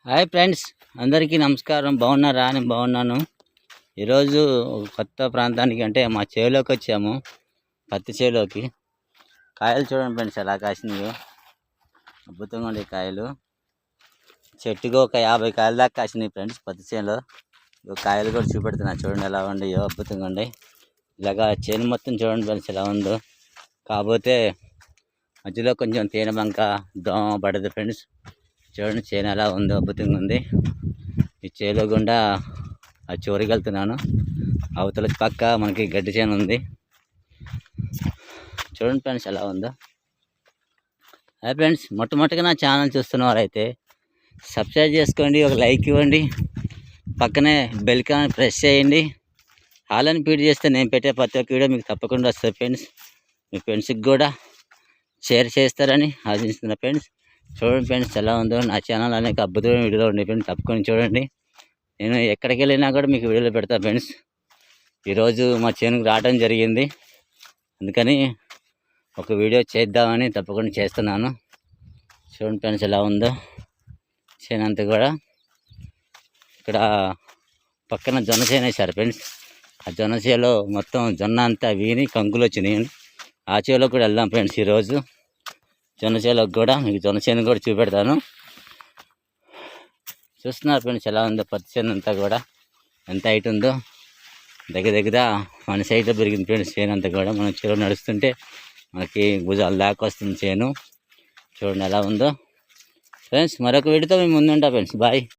Hi friends, అందరికీ నమస్కారం. బాగున్నారా? నేను బాగున్నాను. ఈరోజు ఒక కొత్త ప్రాంతానికి అంటే మా చేలోకి వచ్చాము. పత్తి చేలోకి. కాయలు చూడండి ఫ్రెండ్స్, ఎలా కాసినాయో. అద్భుతంగా ఉండే కాయలు. చెట్టుకు ఒక 50 కాయల దాకా కాసినాయి ఫ్రెండ్స్ పత్తి చేలో. కాయలు కూడా చూపెడుతున్నా, చూడండి ఎలా ఉండయో. అద్భుతంగా ఉండే. ఇలాగా చేను మొత్తం చూడండి ఫ్రెండ్స్ ఎలా ఉందో. కాకపోతే మధ్యలో కొంచెం తేనె బంక దోమ పడదు ఫ్రెండ్స్. చూడండి చేను ఎలా ఉందో, అద్భుతంగా ఉంది. ఈ చేలో గుండా ఆ చివరికి వెళ్తున్నాను. అవతల పక్క మనకి గడ్డి చేను ఉంది. చూడండి ఫ్రెండ్స్ ఎలా ఉందో. హాయ్ ఫ్రెండ్స్, మొట్టమొదటిగా నా ఛానల్ చూస్తున్న వారైతే సబ్స్క్రైబ్ చేసుకోండి, ఒక లైక్ ఇవ్వండి, పక్కనే బెల్ కాన్ ప్రెస్ చేయండి. హాలని ఫీడ్ చేస్తే నేను పెట్టే ప్రతి ఒక్క వీడియో మీకు తప్పకుండా వస్తుంది ఫ్రెండ్స్. మీ ఫ్రెండ్స్కి కూడా షేర్ చేస్తారని ఆశిస్తున్నా ఫ్రెండ్స్. చూడండి ఫ్రెండ్స్ ఎలా ఉందో. నా ఛానల్ అనేక అద్భుతమైన వీడియోలు ఉన్నాయి ఫ్రెండ్స్, తప్పకుండా చూడండి. నేను ఎక్కడికి వెళ్ళినా కూడా మీకు వీడియోలు పెడతాను ఫ్రెండ్స్. ఈరోజు మా చేనుకు రావడం జరిగింది, అందుకని ఒక వీడియో చేద్దామని తప్పకుండా చేస్తున్నాను. చూడండి ఫ్రెండ్స్ ఎలా ఉందో చేను అంతా కూడా. ఇక్కడ పక్కన జొన్న చేను వేశారు ఫ్రెండ్స్. ఆ జొన్న చేలో మొత్తం జొన్న అంతా వీని కంకులు వచ్చినాయి. ఆ చేలో కూడా వెళ్దాం ఫ్రెండ్స్ ఈరోజు. జొన్న చేలోకి కూడా మీకు జొన్న చేను కూడా చూపెడతాను. చూస్తున్నారు ఫ్రెండ్స్ ఎలా ఉందో పత్తి చేను అంతా కూడా, ఎంత హైట్ ఉందో. దగ్గర మన సైడ్లో పెరిగింది ఫ్రెండ్స్ చేను అంతా కూడా. మనం చెరువు నడుస్తుంటే మనకి భుజాలు దాకా వస్తుంది చేను. చూడండి ఎలా ఉందో ఫ్రెండ్స్. మరొక వీడియోతో మేము ముందుంటా ఫ్రెండ్స్. బాయ్.